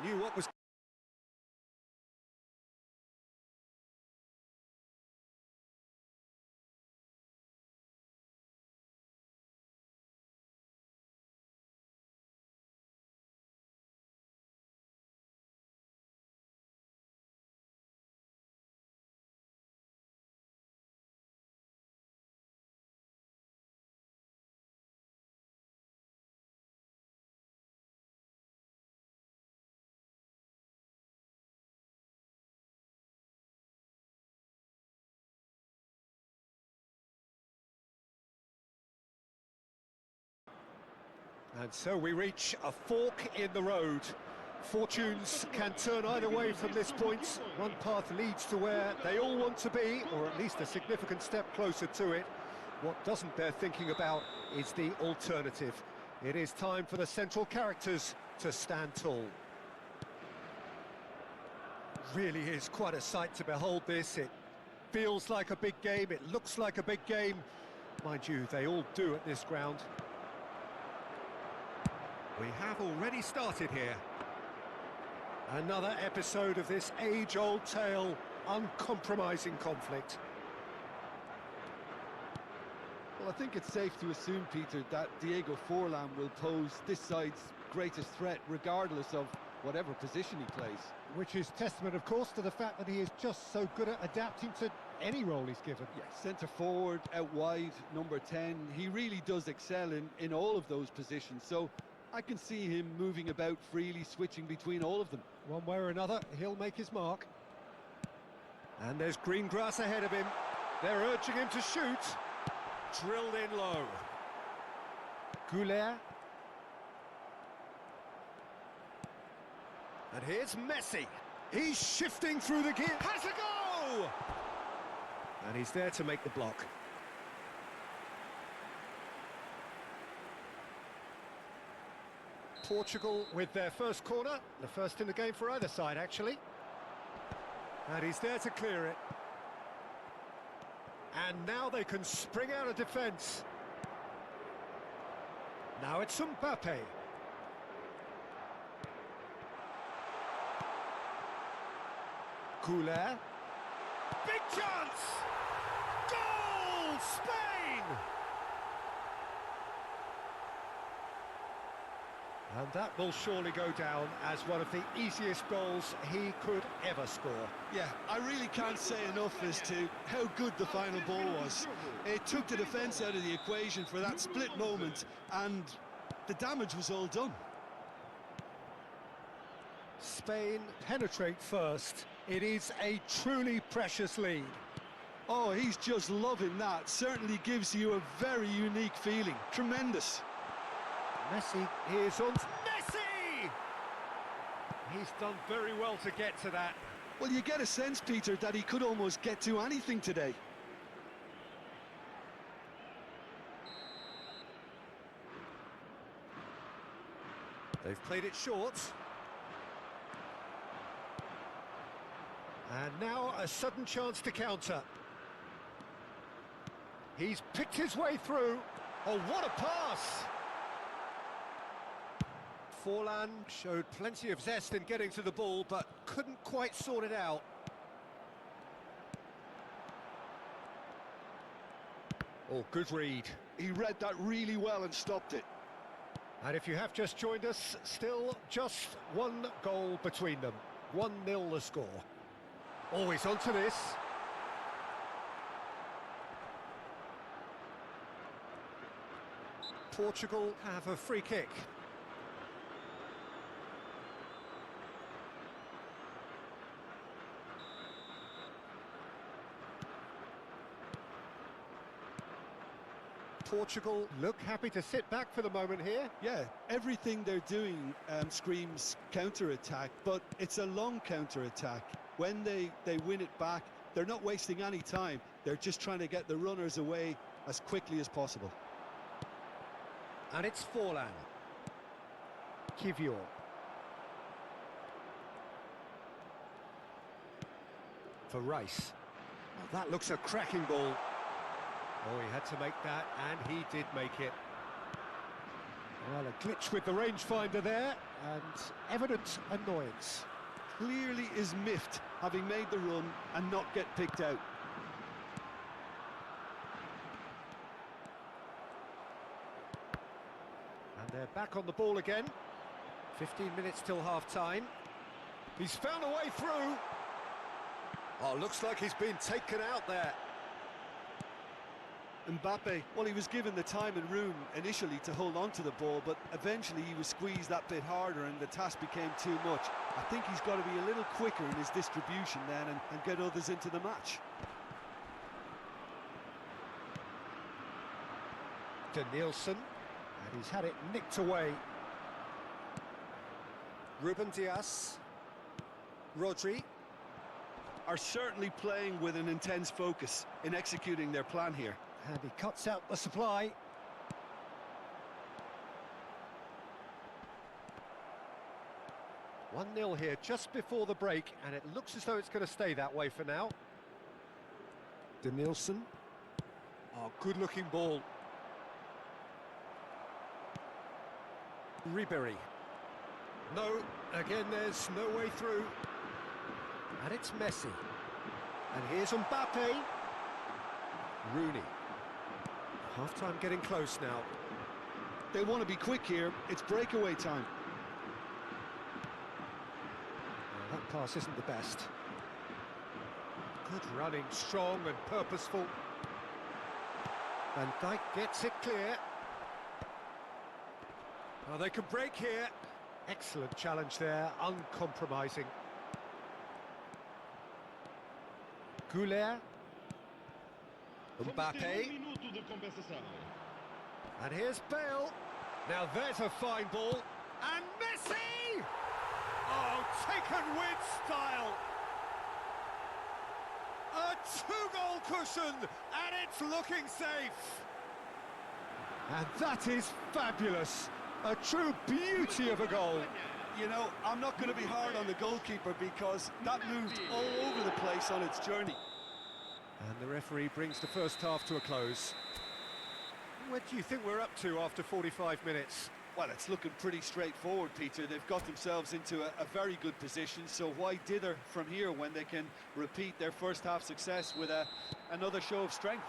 He knew what was... And so we reach a fork in the road. Fortunes can turn either way from this point. One path leads to where they all want to be, or at least a significant step closer to it. What doesn't bear thinking about is the alternative. It is time for the central characters to stand tall. Really is quite a sight to behold this. It feels like a big game, it looks like a big game. Mind you, they all do at this ground. We have already started here. Another episode of this age-old tale, uncompromising conflict. Well, I think it's safe to assume, Peter, that Diego Forlan will pose this side's greatest threat, regardless of whatever position he plays. Which is testament, of course, to the fact that he is just so good at adapting to any role he's given. Yeah, centre forward, out wide, number 10. He really does excel in all of those positions. So I can see him moving about freely, switching between all of them. One way or another, he'll make his mark. And there's green grass ahead of him. They're urging him to shoot. Drilled in low. Goulet. And here's Messi. He's shifting through the gear. Has a go! And he's there to make the block. Portugal with their first corner, the first in the game for either side, actually. And he's there to clear it. And now they can spring out of defence. Now it's Mbappe. Goulet. Big chance! Goal! Spain! And that will surely go down as one of the easiest goals he could ever score. Yeah, I really can't say enough as to how good the final ball was. It took the defence out of the equation for that split moment, and the damage was all done. Spain penetrate first. It is a truly precious lead. Oh, he's just loving that. Certainly gives you a very unique feeling. Tremendous. Messi is on. Messi! He's done very well to get to that. Well, you get a sense, Peter, that he could almost get to anything today. They've played it short. And now a sudden chance to counter. He's picked his way through. Oh, what a pass! Forlan showed plenty of zest in getting to the ball, but couldn't quite sort it out. Oh, good read. He read that really well and stopped it. And if you have just joined us, still just one goal between them. 1-0 the score. Always onto this. Portugal have a free kick. Portugal look happy to sit back for the moment here. Yeah, everything they're doing screams counter-attack, but it's a long counter-attack. When they win it back, they're not wasting any time. They're just trying to get the runners away as quickly as possible. And it's Forlan. Kivior. For Rice. Oh, that looks a cracking ball. Oh, he had to make that, and he did make it. Well, a glitch with the rangefinder there, and evident annoyance. Clearly is miffed, having made the run and not get picked out. And they're back on the ball again. 15 minutes till half-time. He's found a way through. Oh, looks like he's been taken out there. Mbappe, well, he was given the time and room initially to hold on to the ball, but eventually he was squeezed that bit harder and the task became too much. I think he's got to be a little quicker in his distribution then and get others into the match. Nielsen, and he's had it nicked away. Ruben Dias. Rodri. Are certainly playing with an intense focus in executing their plan here. And he cuts out the supply. One 0 here just before the break, and it looks as though it's going to stay that way for now. Nielsen. Oh, good-looking ball. Ribery. No, again there's no way through. And it's Messi. And here's Mbappe. Rooney. Half-time getting close now. They want to be quick here. It's breakaway time. Well, that pass isn't the best. Good running, strong and purposeful. Van Dijk gets it clear. Oh, they can break here. Excellent challenge there, uncompromising. Goulet. Mbappe. And here's Bale. Now there's a fine ball. And Messi! Oh, taken with style. A two-goal cushion, and it's looking safe. And that is fabulous. A true beauty of a goal. You know, I'm not going to be hard on the goalkeeper because that moved all over the place on its journey. And the referee brings the first half to a close. What do you think we're up to after 45 minutes? Well, it's looking pretty straightforward, Peter. They've got themselves into a very good position, so why dither from here when they can repeat their first half success with another show of strength?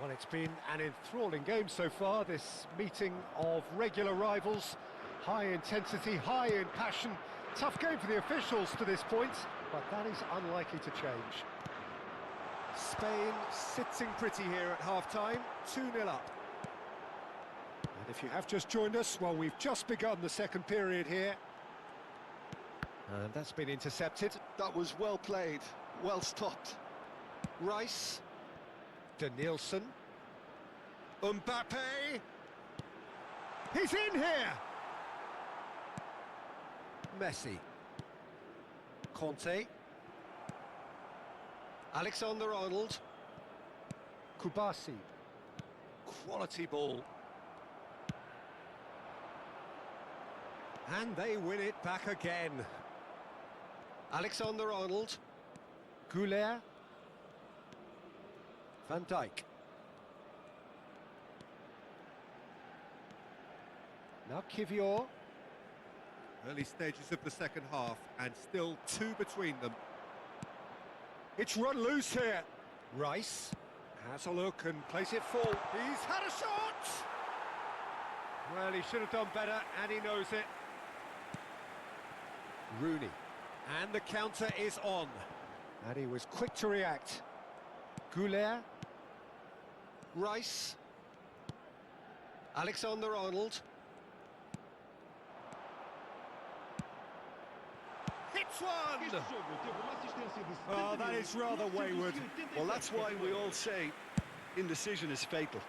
Well, it's been an enthralling game so far, this meeting of regular rivals. High intensity, high in passion. Tough game for the officials to this point, but that is unlikely to change. Spain sitting pretty here at half-time, 2-0 up. And if you have just joined us, well, we've just begun the second period here. And that's been intercepted. That was well played, well stopped. Rice. Nielsen. Mbappe. He's in here! Messi. Conte. Alexander-Arnold. Kubasi. Quality ball. And they win it back again. Alexander-Arnold. Goulet. Van Dijk. Now Kivior. Early stages of the second half, and still two between them. It's run loose here. Rice has a look and plays it full. He's had a shot! Well, he should have done better, and he knows it. Rooney. And the counter is on. And he was quick to react. Goulet. Rice. Alexander-Arnold. Hits one! Oh, that is rather wayward. Well, that's why we all say indecision is fatal.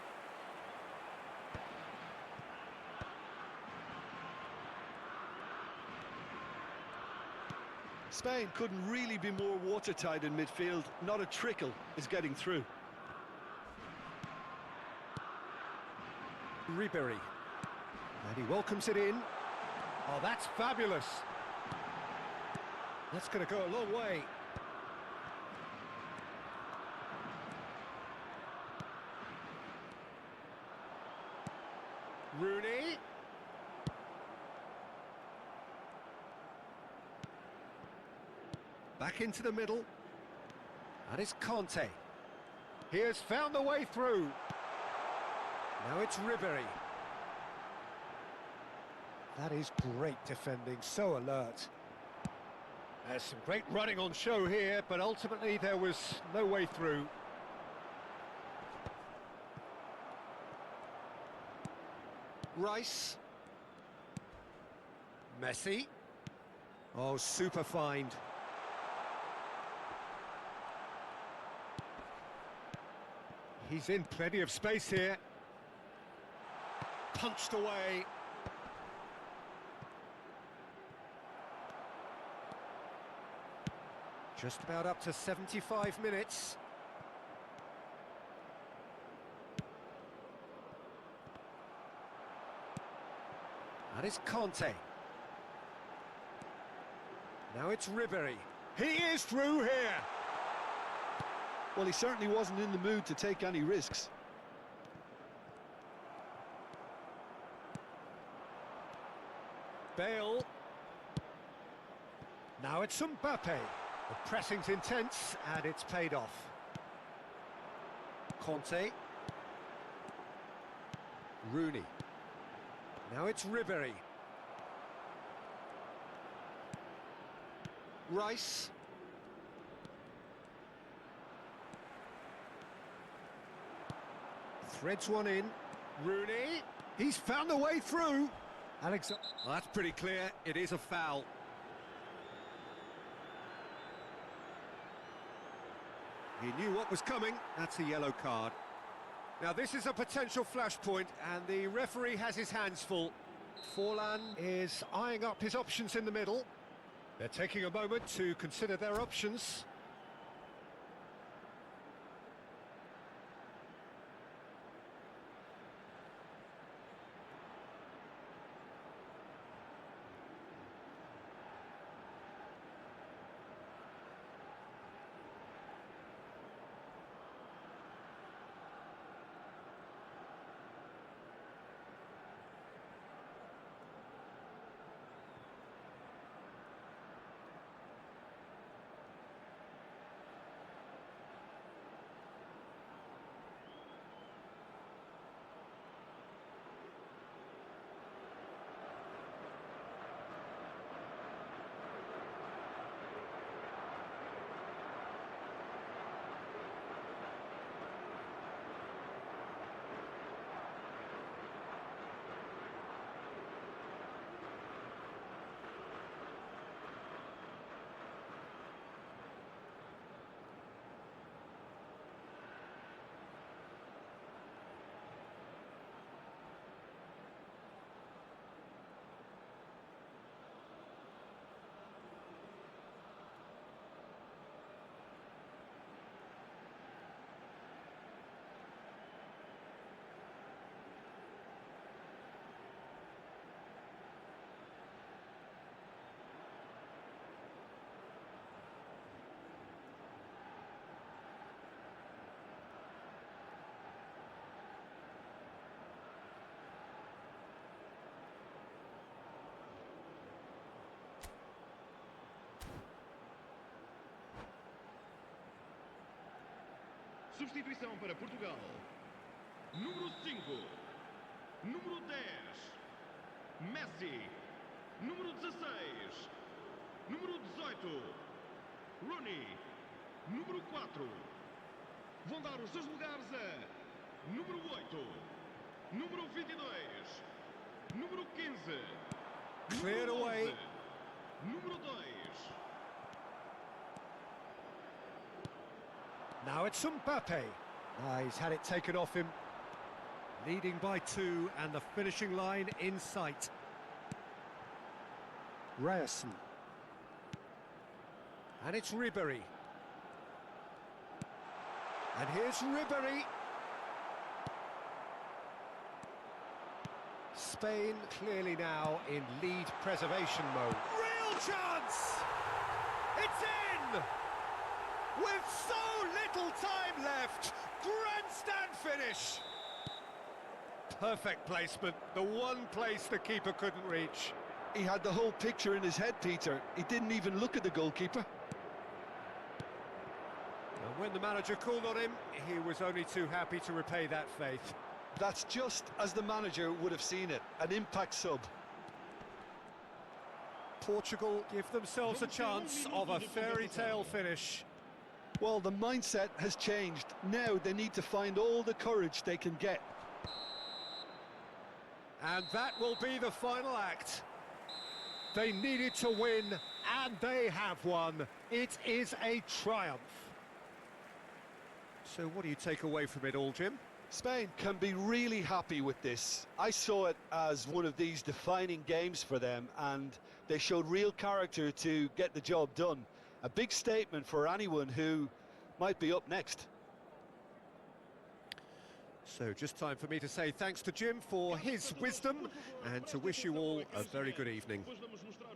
Spain couldn't really be more watertight in midfield. Not a trickle is getting through. Ribery. And he welcomes it in. Oh, that's fabulous. That's going to go a long way. Rooney. Back into the middle. And it's Conte. He has found the way through. Now it's Ribery. That is great defending, so alert. There's some great running on show here, but ultimately there was no way through. Rice. Messi. Oh, super find. He's in plenty of space here. Punched away. Just about up to 75 minutes. That is Conte. Now it's Ribery. He is through here. Well, he certainly wasn't in the mood to take any risks. Bale. Now it's Mbappe. The pressing's intense and it's paid off. Conte. Rooney. Now it's Ribery. Rice. Threads one in. Rooney. He's found the way through. Alex. Well, that's pretty clear. It is a foul. He knew what was coming. That's a yellow card. Now this is a potential flashpoint and the referee has his hands full. Forlan is eyeing up his options in the middle. They're taking a moment to consider their options. Substituição para Portugal. Número 5. Número 10. Messi. Número 16. Número 18. Rooney. Número 4. Vão dar os seus lugares a número 8. Número 22. Número 15. Cleared número away. 11, número 2. Now it's Mbappe. He's had it taken off him. Leading by 2 and the finishing line in sight. Ryerson. And it's Ribery. And here's Ribery. Spain clearly now in lead preservation mode. Real chance! It's in! With so little time left, grandstand finish. Perfect placement, the one place the keeper couldn't reach. He had the whole picture in his head, Peter. He didn't even look at the goalkeeper. When the manager called on him, he was only too happy to repay that faith. That's just as the manager would have seen it, an impact sub. Portugal give themselves a chance of a fairy tale finish. Well, the mindset has changed. Now they need to find all the courage they can get. And that will be the final act. They needed to win, and they have won. It is a triumph. So what do you take away from it all, Jim? Spain can be really happy with this. I saw it as one of these defining games for them, and they showed real character to get the job done. A big statement for anyone who might be up next. So just time for me to say thanks to Jim for his wisdom and to wish you all a very good evening. Depois vamos mostrar